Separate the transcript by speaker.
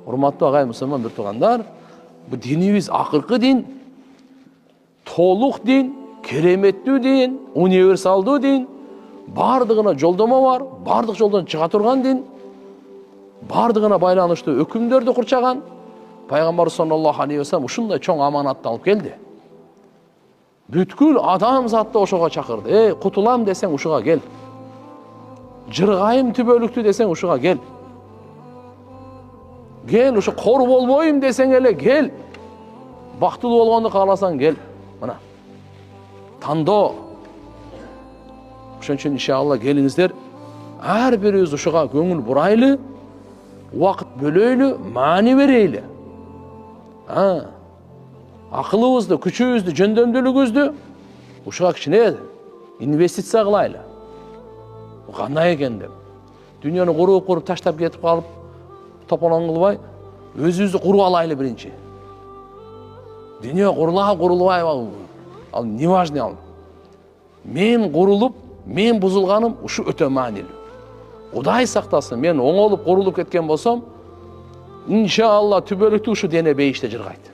Speaker 1: Урматтуу агай мусулман бир туугандар, bu dinimiz акыркы din, толук din, кереметтүү din, универсалдуу din, бардыгына жолдомо бар, бардык жолдон чыга турган din, бардыгына байланыштуу өкүмдөрдү курчаган. Пайгамбар саллаллаху алейхи ва саллям ушундай чоң аманатты алып келди. Бүткүл адам затты ошого чакырды. Кутулам десең ушуга кел. Жыргайым түбөлүктү десең ушуга кел. Кел, ушу кор болбойм десең эле кел. Бактылуу болгонду кааласаң кел. Мына. Тандоо. Ошон үчүн иншалла келиңиздер. Ар бирибиз ушуга көңүл бурайлы, убакыт бөлөйлү, маани берейли. Акылыбызды, күчүбүздү, жөндөмдүүлүгүбүздү ушуга кичине инвестиция кылайлы. Кандай экен деп. Дүйнөнү куруп таштап кетип калып, тополоң кылбай, өзүбүздү куруп алайлы биринчи. Дүйнө курулбай, ал не важный ал. Мен курулуп, мен бузулганым ушу өтө маанилүү. Кудай сактасын, мен оңолуп курулуп кеткен болсом, иншалла түбөлүктүү ушу дене бейиште жыргайт.